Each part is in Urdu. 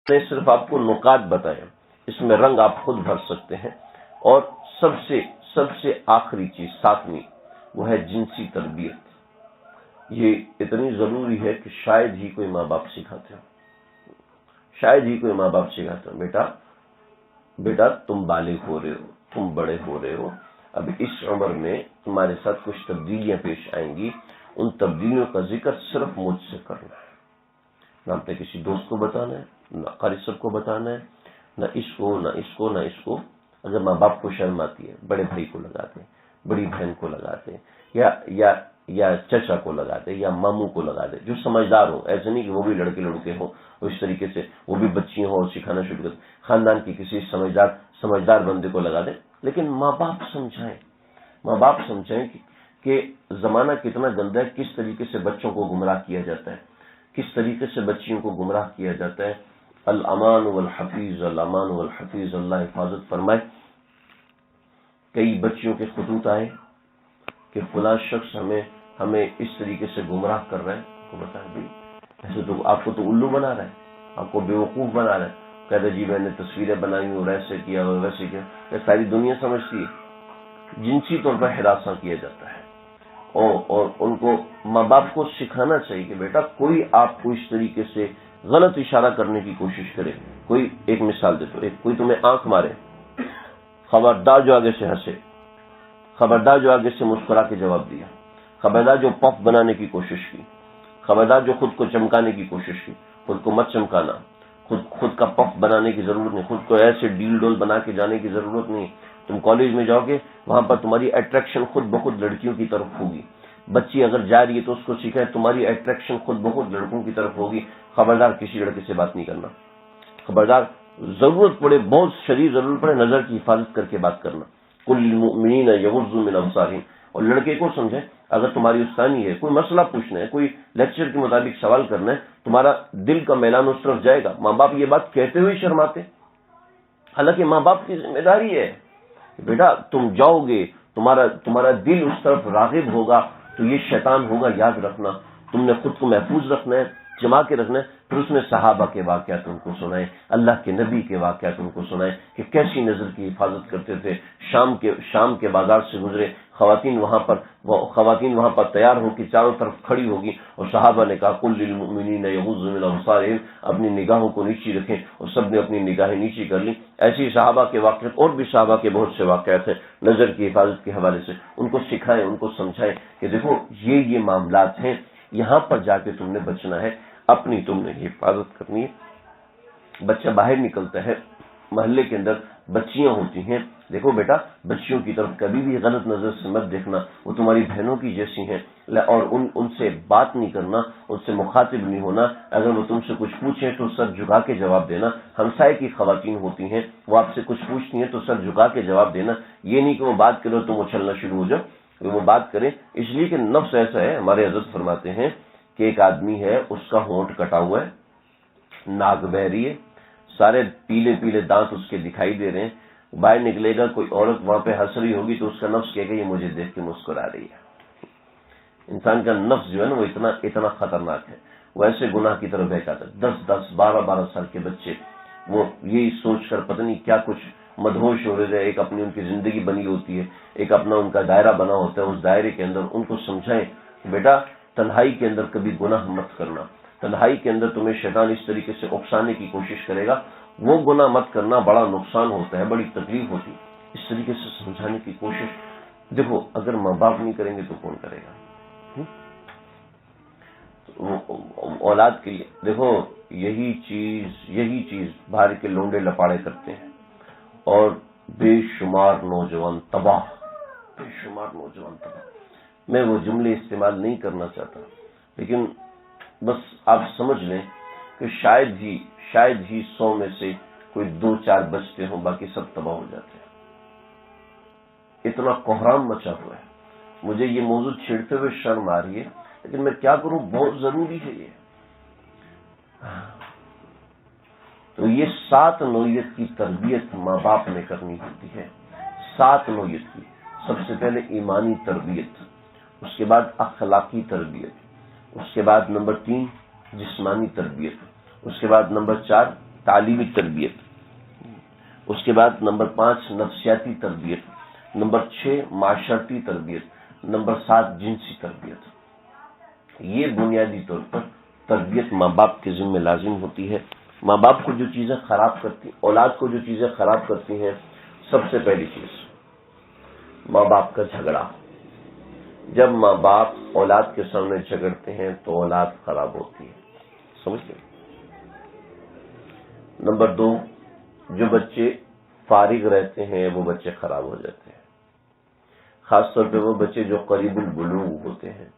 نے صرف آپ کو نکات بتائے، اس میں رنگ آپ خود بھر سکتے ہیں۔ اور سب سے آخری چیز ساتویں، وہ ہے جنسی تربیت۔ یہ اتنی ضروری ہے کہ شاید ہی کوئی ماں باپ سکھاتے ہو، شاید ہی کوئی ماں باپ سکھاتے ہو۔ بیٹا تم بالغ ہو رہے ہو، تم بڑے ہو رہے ہو، اب اس عمر میں تمہارے ساتھ کچھ تبدیلیاں پیش آئیں گی، ان تبدیلیوں کا ذکر صرف مجھ سے کرنا ہے، نہ اپنے کسی دوست کو بتانا ہے، نہ قاری صاحب کو بتانا ہے، نہ اس کو نہ اس کو نہ اس کو۔ اگر ماں باپ کو شرم آتی ہے، بڑے بھائی کو لگاتے، بڑی بہن کو لگاتے، یا چچا کو لگاتے، یا ماموں کو لگاتے، جو سمجھدار ہو۔ ایسے نہیں کہ وہ بھی لڑکے ہوں، اس طریقے سے وہ بھی بچیاں ہوں اور سکھانا شروع کرتے، خاندان کی کسی سمجھدار بندے کو لگا دیں۔ لیکن ماں باپ سمجھائیں کہ زمانہ کتنا گندا ہے، کس طریقے سے بچوں کو گمراہ کیا جاتا ہے، کس طریقے سے بچیوں کو گمراہ کیا جاتا ہے۔ الامان والحفیظ، الامان والحفیظ، اللہ حفاظت فرمائے۔ کئی بچیوں کے خطوط آئے کہ فلاں شخص ہمیں اس طریقے سے گمراہ کر رہا ہے، کو بتائیں بھائی ایسے تو آپ کو تو الو بنا رہا ہے، آپ کو بیوقوف بنا رہا ہے۔ کہتے جی میں نے تصویریں بنائی اور ایسے کیا اور ویسے کیا، یہ ساری دنیا سمجھتی ہے۔ جنسی طور پر ہراساں کیا جاتا ہے، اور ان کو ماں باپ کو سکھانا چاہیے کہ بیٹا کوئی آپ کو اس طریقے سے غلط اشارہ کرنے کی کوشش کرے، کوئی ایک مثال دیتا ہوں، کوئی تمہیں آنکھ مارے، خبردار جو آگے سے ہنسے، خبردار جو آگے سے مسکرا کے جواب دیا، خبردار جو پف بنانے کی کوشش کی، خبردار جو خود کو چمکانے کی کوشش کی۔ خود کو مت چمکانا، خود کا پف بنانے کی ضرورت نہیں، خود کو ایسے ڈیل ڈول بنا کے جانے کی ضرورت نہیں۔ تم کالج میں جاؤ گے، وہاں پر تمہاری اٹریکشن خود بخود لڑکیوں کی طرف ہوگی۔ بچی اگر جا رہی ہے تو اس کو سکھائے تمہاری اٹریکشن خود بخود لڑکوں کی طرف ہوگی۔ خبردار کسی لڑکے سے بات نہیں کرنا، خبردار ضرورت پڑے، بہت شدید ضرورت پڑے، نظر کی حفاظت کر کے بات کرنا۔ کل للمؤمنین یغضوا من ابصارہم۔ اور لڑکے کو سمجھیں، اگر تمہاری استانی ہے، کوئی مسئلہ پوچھنا ہے، کوئی لیکچر کے مطابق سوال کرنا ہے، تمہارا دل کا میلان اس طرف جائے گا۔ ماں باپ یہ بات کہتے ہوئے شرماتے، حالانکہ ماں باپ کی ذمہ داری ہے۔ بیٹا تم جاؤ گے، تمہارا دل اس طرف راغب ہوگا تو یہ شیطان ہوگا، یاد رکھنا۔ تم نے خود کو محفوظ رکھنا ہے، جما کے رکھنا ہے۔ پھر اس میں صحابہ کے واقعات ان کو سنائیں، اللہ کے نبی کے واقعات ان کو سنائیں کہ کیسی نظر کی حفاظت کرتے تھے۔ شام کے بازار سے گزرے، خواتین وہاں پر تیار ہو کے چاروں طرف کھڑی ہوگی، اور صحابہ نے کہا قل للمؤمنین یغضوا من ابصارہم، اپنی نگاہوں کو نیچی رکھیں، اور سب نے اپنی نگاہیں نیچی کر لی۔ ایسے ہی صحابہ کے واقعات، اور بھی صحابہ کے بہت سے واقعات ہیں نظر کی حفاظت کے حوالے سے۔ ان کو سکھائیں، ان کو سمجھائیں کہ دیکھو یہ معاملات ہیں، یہاں پر جا کے تم نے بچنا ہے، اپنی تم نے حفاظت کرنی ہے۔ بچہ باہر نکلتا ہے، محلے کے اندر بچیاں ہوتی ہیں، دیکھو بیٹا بچیوں کی طرف کبھی بھی غلط نظر سے مت دیکھنا، وہ تمہاری بہنوں کی جیسی ہیں، اور ان سے بات نہیں کرنا، ان سے مخاطب نہیں ہونا۔ اگر وہ تم سے کچھ پوچھیں تو سر جھکا کے جواب دینا۔ ہمسائے کی خواتین ہوتی ہیں، وہ آپ سے کچھ پوچھتی ہیں تو سر جھکا کے جواب دینا۔ یہ نہیں کہ وہ بات کرو تم اچھلنا شروع ہو جاؤ، وہ بات کریں، اس لیے کہ نفس ایسا ہے۔ ہمارے حضرت فرماتے ہیں کہ ایک آدمی ہے، اس کا ہونٹ کٹا ہوا ہے، ناک بہ رہی ہے، سارے پیلے پیلے دانت اس کے دکھائی دے رہے ہیں، باہر نکلے گا، کوئی عورت وہاں پہ ہنس رہی ہوگی تو اس کا نفس کہے گا یہ مجھے دیکھ کے مسکرا رہی ہے۔ انسان کا نفس جو ہے نا وہ اتنا خطرناک ہے، وہ ایسے گناہ کی طرف بہکاتا ہے۔ 10 12 سال کے بچے وہ یہی سوچ کر پتہ نہیں کیا کچھ مدہوش ہو رہے ہیں۔ ایک اپنی ان کی زندگی بنی ہوتی ہے، ایک اپنا ان کا دائرہ بنا ہوتا ہے، اس دائرے کے اندر ان کو سمجھائیں کہ بیٹا تنہائی کے اندر کبھی گناہ مت کرنا، تنہائی کے اندر تمہیں شیطان اس طریقے سے اکسانے کی کوشش کرے گا، وہ گناہ مت کرنا، بڑا نقصان ہوتا ہے، بڑی تکلیف ہوتی ہے۔ اس طریقے سے سمجھانے کی کوشش، دیکھو اگر ماں باپ نہیں کریں گے تو کون کرے گا؟ اولاد کے لیے دیکھو یہی چیز باہر کے لونڈے لپاڑے کرتے ہیں، اور بے شمار نوجوان تباہ۔ میں وہ جملے استعمال نہیں کرنا چاہتا، لیکن بس آپ سمجھ لیں کہ شاید ہی 100 میں سے کوئی 2-4 بچتے ہوں، باقی سب تباہ ہو جاتے ہیں۔ اتنا کوہرام مچا ہوا ہے۔ مجھے یہ موضوع چھیڑتے ہوئے شرم آ رہی ہے، لیکن میں کیا کروں، بہت ضروری ہے یہ۔ تو یہ 7 نوعیت کی تربیت ماں باپ نے کرنی ہوتی ہے، 7 نوعیت کی۔ سب سے پہلے ایمانی تربیت، اس کے بعد اخلاقی تربیت، اس کے بعد نمبر 3 جسمانی تربیت، اس کے بعد نمبر 4 تعلیمی تربیت. اس کے بعد نمبر 5 نفسیاتی تربیت. نمبر 6 معاشرتی تربیت. نمبر 7 جنسی تربیت. یہ بنیادی طور پر تربیت ماں باپ کے ذمہ لازم ہوتی ہے. ماں باپ کو جو چیزیں خراب کرتی، اولاد کو جو چیزیں خراب کرتی ہیں، سب سے پہلی چیز ماں باپ کا جھگڑا. جب ماں باپ اولاد کے سامنے جھگڑتے ہیں تو اولاد خراب ہوتی ہے. سمجھتے ہیں؟ نمبر 2 جو بچے فارغ رہتے ہیں وہ بچے خراب ہو جاتے ہیں. خاص طور پہ وہ بچے جو قریب البلوغ ہوتے ہیں،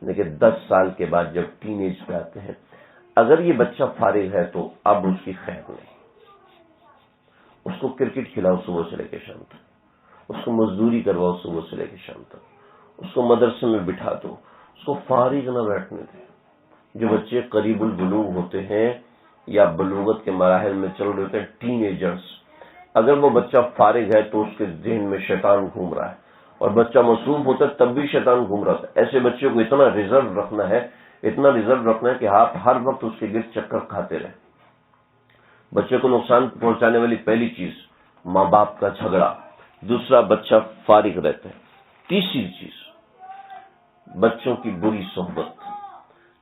لیکن 10 سال کے بعد جب ٹین ایج پہ آتے ہیں، اگر یہ بچہ فارغ ہے تو اب اس کی خیر نہیں. اس کو کرکٹ کھلاؤ صبح سے لے کے شام تک، اس کو مزدوری کرواؤ صبح سے لے کے شام تک، اس کو مدرسے میں بٹھا دو، اس کو فارغ نہ بیٹھنے دیں. جو بچے قریب البلوغ ہوتے ہیں یا بلوغت کے مراحل میں چل رہے ہوتے ہیں، ٹین ایجرز، اگر وہ بچہ فارغ ہے تو اس کے ذہن میں شیطان گھوم رہا ہے، اور بچہ مصروف ہوتا ہے تب بھی شیطان گھوم رہا ہے. ایسے بچے کو اتنا ریزرو رکھنا ہے کہ آپ ہر وقت اس کے گرد چکر کھاتے رہیں. بچے کو نقصان پہنچانے والی پہلی چیز ماں باپ کا جھگڑا. دوسرا بچہ فارغ رہتا ہے. تیسری چیز بچوں کی بری صحبت.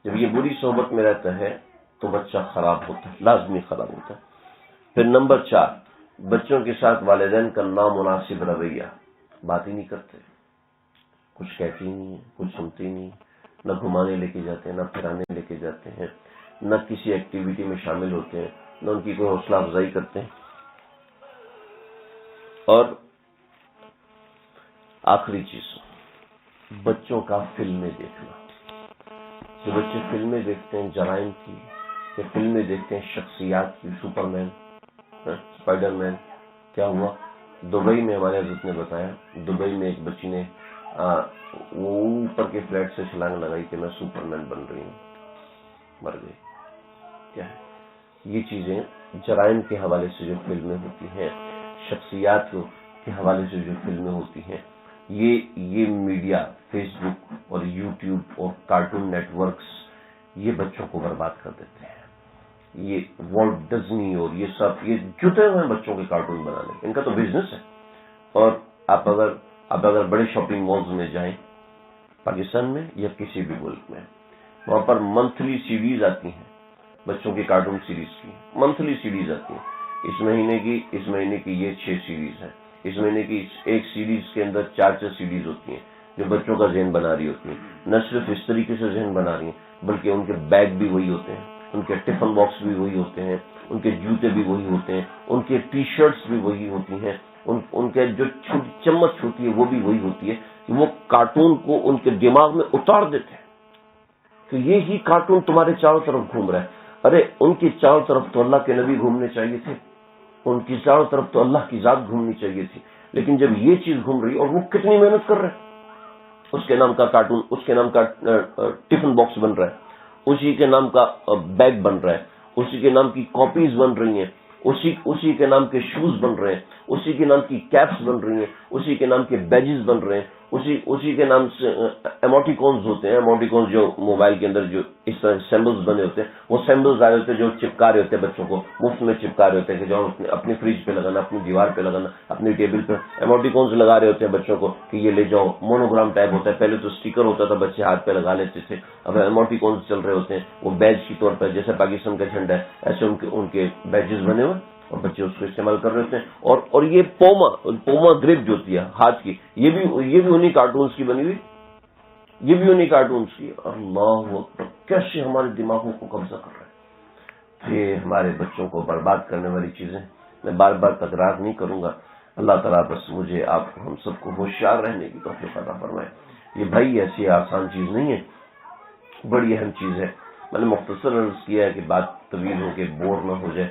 جب یہ بری صحبت میں رہتا ہے تو بچہ خراب ہوتا ہے، لازمی خراب ہوتا ہے. پھر نمبر 4 بچوں کے ساتھ والدین کا نامناسب رویہ. بات ہی نہیں کرتے، کچھ کہتے ہی نہیں ہیں، کچھ سنتے ہی نہیں، نہ گھمانے لے کے جاتے ہیں، نہ پھرانے لے کے جاتے ہیں، نہ کسی ایکٹیویٹی میں شامل ہوتے ہیں، نہ ان کی کوئی حوصلہ افزائی کرتے ہیں. اور آخری چیز بچوں کا فلمیں دیکھنا. جو بچے فلمیں دیکھتے ہیں جرائم کی، یا فلمیں دیکھتے ہیں شخصیات کی، سپر مین، اسپائڈر مین. کیا ہوا دبئی میں، ہمارے حضرت نے بتایا، دبئی میں ایک بچی نے وہ اوپر کے فلیٹ سے چھلانگ لگائی کہ میں سپر مین بن رہی ہوں، مر گئی. کیا ہے یہ چیزیں؟ جرائم کے حوالے سے جو فلمیں ہوتی ہیں، شخصیات کے حوالے سے جو فلمیں ہوتی ہیں، یہ میڈیا، فیس بک اور یوٹیوب اور کارٹون نیٹ ورکس یہ بچوں کو برباد کر دیتے ہیں. یہ والٹ ڈزنی اور یہ سب یہ جٹے ہوئے ہیں بچوں کے کارٹون بنانے، ان کا تو بزنس ہے. اور آپ اگر بڑے شاپنگ مالز میں جائیں پاکستان میں یا کسی بھی ملک میں، وہاں پر منتھلی سیریز آتی ہیں بچوں کی، کارٹون سیریز کی منتھلی سیریز آتی ہیں. اس مہینے کی یہ 6 سیریز ہیں. اس مہینے کی ایک سیریز کے اندر 4 سیریز ہوتی ہیں جو بچوں کا ذہن بنا رہی ہوتی ہیں. نہ صرف اس طریقے سے ذہن بنا رہی ہیں بلکہ ان کے بیگ بھی وہی ہوتے ہیں، ان کے ٹفن باکس بھی وہی ہوتے ہیں، ان کے جوتے بھی وہی ہوتے ہیں، ان کے ٹی شرٹس بھی وہی ہوتی ہیں، ان کے جو چمچ ہوتی ہے وہ بھی وہی ہوتی ہے. وہ کارٹون کو ان کے دماغ میں اتار دیتے ہیں کہ یہی کارٹون تمہارے چاروں طرف گھوم رہا ہے. ارے ان کی چاروں طرف تو اللہ کے نبی گھومنے چاہیے تھے، ان کی چاروں طرف تو اللہ کی ذات گھومنی چاہیے تھی. لیکن جب یہ چیز گھوم رہی اور وہ کتنی محنت کر رہے ہیں، اس کے نام کا کارٹون، اس کے نام کا ٹفن باکس بن رہا ہے، اسی کے نام کا بیگ بن رہا ہے، اسی کے نام کی کاپیز بن رہی ہیں، اسی کے نام کے شوز بن رہے ہیں، اسی کے نام کی کیپس بن رہی ہیں، اسی کے نام کے بیجز بن رہے ہیں، اسی کے نام سے ایموٹیکونز ہوتے ہیں. ایموٹیکونز جو موبائل کے اندر جو اس طرح سیمبلز بنے ہوتے ہیں، وہ سیمبلز آئے ہوتے ہیں جو چپکا رہے ہوتے ہیں بچوں کو، مفت میں چپکا رہے ہوتے ہیں کہ جو اپنی فریج پہ لگانا، اپنی دیوار پہ لگانا، اپنی ٹیبل پہ. ایموٹیکونز لگا رہے ہوتے ہیں بچوں کو کہ یہ لے جاؤ. مونوگرام ٹائپ ہوتا ہے، پہلے تو اسٹیکر ہوتا تھا بچے ہاتھ پہ لگا لیتے تھے، اب ایموٹیکونز چل رہے ہوتے ہیں. وہ بیج کے طور پر جیسے پاکستان کا جھنڈا ہے ایسے ان کے بیجز بنے ہوئے اور بچے اس کو استعمال کر رہے ہوتے ہیں. اور یہ پوما گرپ جو ہوتی ہے ہاتھ کی، یہ بھی انہی کارٹونز کی بنی ہوئی، یہ بھی انہی کارٹونز کی. اللہ اکبر، کیسے ہمارے دماغوں کو قبضہ کر رہے ہیں. یہ ہمارے بچوں کو برباد کرنے والی چیزیں. میں بار بار تکرار نہیں کروں گا. اللہ تعالیٰ بس مجھے آپ کو ہم سب کو ہوشیار رہنے کی توفیق عطا فرمائے. یہ بھائی ایسی آسان چیز نہیں ہے، بڑی اہم چیز ہے. میں نے مختصر عرض کیا ہے کہ بات طویل ہو کے بور نہ ہو جائے.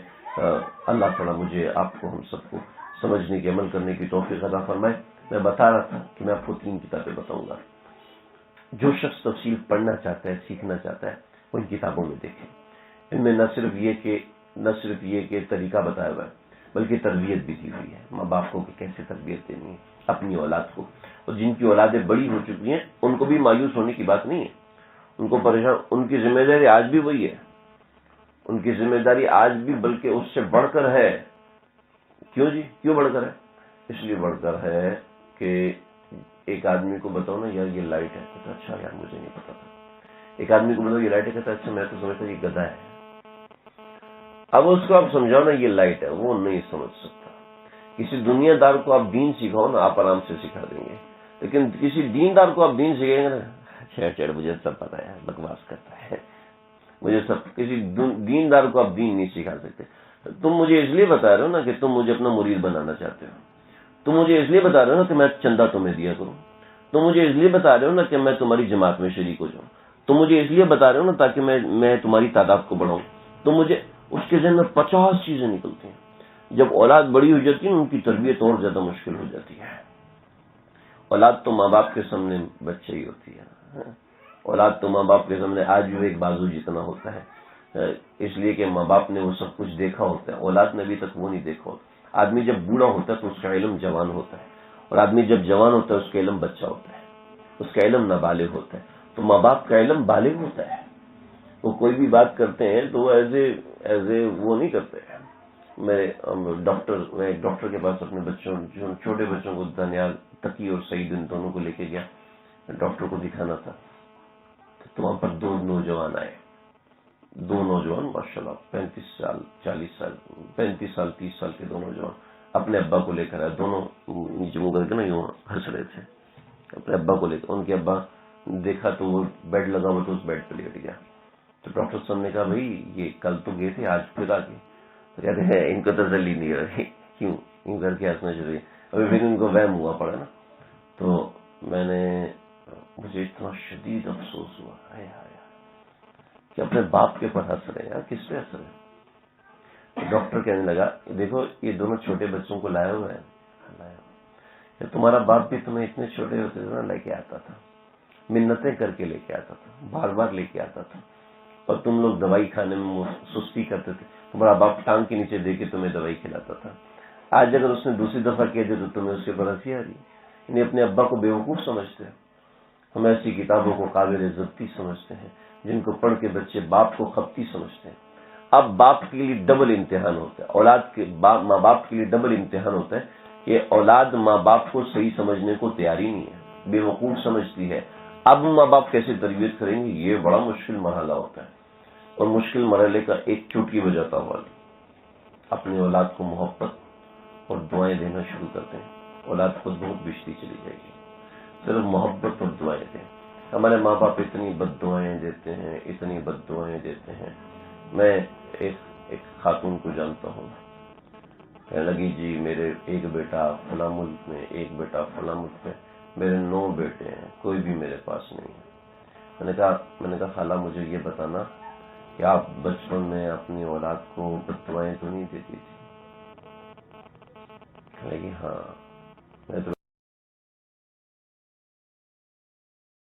اللہ تعالیٰ مجھے آپ کو ہم سب کو سمجھنے کے عمل کرنے کی توفیق عطا فرمائے. میں بتا رہا تھا کہ میں آپ کو 3 کتابیں بتاؤں گا. جو شخص تفسیر پڑھنا چاہتا ہے، سیکھنا چاہتا ہے، وہ ان کتابوں میں دیکھیں. ان میں نہ صرف یہ کہ طریقہ بتایا ہوا ہے بلکہ تربیت بھی دی ہوئی ہے. ماں باپ کو کہ کیسے تربیت دینی ہے اپنی اولاد کو. اور جن کی اولادیں بڑی ہو چکی ہیں ان کو بھی مایوس ہونے کی بات نہیں ہے، ان کو پریشان، ان کی ذمہ داری آج بھی وہی ہے. ان کی ذمہ داری آج بھی بلکہ اس سے بڑھ کر ہے. کیوں جی؟ کیوں بڑھ کر ہے؟ اس لیے بڑھ کر ہے کہ ایک آدمی کو بتاؤ نا یار یہ لائٹ ہے، کہتا اچھا یار مجھے نہیں پتا تھا. ایک آدمی کو بتاؤ یہ لائٹ ہے، کہتا اچھا میں تو سمجھتا یہ گدھا ہے. اب اس کو آپ سمجھاؤ نا یہ لائٹ ہے، وہ نہیں سمجھ سکتا. کسی دنیا دار کو آپ دین سکھاؤ نا، آپ آرام سے سکھا دیں گے. لیکن کسی دیندار کو آپ دین سکھائیں گے نا، چڑ مجھے سب پتا ہے، بکواس کرتا ہے مجھے سب. کسی دیندار کو آپ دین نہیں سکھا سکتے. تم مجھے اس لیے بتا رہے ہو نا کہ تم مجھے اپنا مرید بنانا چاہتے ہو. تم مجھے اس لیے بتا رہے ہو نا کہ میں چندہ تمہیں دیا کروں. تم مجھے اس لیے بتا رہے ہو نا کہ میں تمہاری جماعت میں شریک ہو جاؤں. تم مجھے اس لیے بتا رہے ہو نا تاکہ میں تمہاری تعداد کو بڑھاؤں. تو مجھے اس کے ذہن میں 50 چیزیں نکلتی ہیں. جب اولاد بڑی ہو جاتی ہے ان کی تربیت اور زیادہ مشکل ہو جاتی ہے. اولاد تو ماں باپ کے سامنے بچے ہی ہوتی ہے. اولاد تو ماں باپ کے سامنے آج بھی ایک بازو جتنا ہوتا ہے، اس لیے کہ ماں باپ نے وہ سب کچھ دیکھا ہوتا ہے، اولاد نے ابھی تک وہ نہیں دیکھا ہوتا. آدمی جب بوڑھا ہوتا ہے تو اس کا علم جوان ہوتا ہے، اور آدمی جب جوان ہوتا ہے اس کا علم بچہ ہوتا ہے، اس کا علم نابالغ ہوتا ہے. تو ماں باپ کا علم بالغ ہوتا ہے. وہ کوئی بھی بات کرتے ہیں تو وہ ایز اے وہ نہیں کرتے ہیں. میں ایک ڈاکٹر کے پاس اپنے بچوں، چھوٹے بچوں کو، دانیال، تقی اور سعید، ان دونوں کو لے کے گیا. ڈاکٹر کو دکھانا تھا تو وہاں پر 2 نوجوان آئے. 2 نوجوان ماشاءاللہ 35 سال 40 سال 35 سال 30 سال کے 2 نوجوان اپنے ابا کو لے کر آئے. دونوں نیچے منہ کر کے نا یوں ہنس رہے تھے. اپنے ابا کو لے کر، ان کے ابا دیکھا تو وہ بیڈ لگا ہوا تو اس بیڈ پہ لیٹ گیا. تو ڈاکٹر صاحب نے کہا بھائی یہ کل تو گئے تھے آج پھر آ گئے. تو کہتے ہیں ان کو تسلی نہیں رہی. کیوں؟ یوں کر کے ہنسنا شروع. ابھی پھر ان کو وہم ہوا پڑا نا. تو مجھے اتنا شدید افسوس ہوا کہ اپنے باپ کے پر ہنس رہے ہیں. یار کس پہ ہنس رہے ہیں؟ ڈاکٹر کہنے لگا دیکھو یہ دونوں چھوٹے بچوں کو لائے ہوئے ہیں. تمہارا باپ بھی تمہیں اتنے چھوٹے ہوتے تھے نا لے کے آتا تھا، منتیں کر کے لے کے آتا تھا، بار بار لے کے آتا تھا، اور تم لوگ دوائی کھانے میں سستی کرتے تھے. تمہارا باپ ٹانگ کے نیچے دے کے تمہیں دوائی کھلاتا تھا. آج اگر اس نے دوسری دفعہ کہہ دیا تو تمہیں اس کے پر ہنسی آ رہی. یعنی اپنے ابا کو بیوقوف سمجھتے ہیں. ہم ایسی کتابوں کو قابل ضبطی سمجھتے ہیں جن کو پڑھ کے بچے باپ کو خپتی سمجھتے ہیں. اب باپ کے لیے ڈبل امتحان ہوتا ہے، اولاد کے ماں باپ کے لیے ڈبل امتحان ہوتا ہے کہ اولاد ماں باپ کو صحیح سمجھنے کو تیاری نہیں ہے، بیوقوف سمجھتی ہے. اب ماں باپ کیسے تربیت کریں گے؟ یہ بڑا مشکل مرحلہ ہوتا ہے. اور مشکل مرحلے کا ایک چٹکی بجاتا ہوا اپنی اولاد کو محبت اور دعائیں دینا شروع کرتے ہیں. اولاد خود بہت بچتی چلی جائے گی. صرف محبت اور دعائیں دیں. ہمارے ماں باپ اتنی بد دعائیں دیتے ہیں، اتنی بد دعائیں دیتے ہیں. میں ایک خاتون کو جانتا ہوں، کہنے لگی جی میرے ایک بیٹا فلاں ملک میں، ایک بیٹا فلاں ملک میں، میرے 9 بیٹے ہیں، کوئی بھی میرے پاس نہیں ہے. میں نے کہا خالہ مجھے یہ بتانا کہ آپ بچپن میں اپنی اولاد کو بد دعائیں تو نہیں دیتی تھی؟ کہنے لگی ہاں. میں تو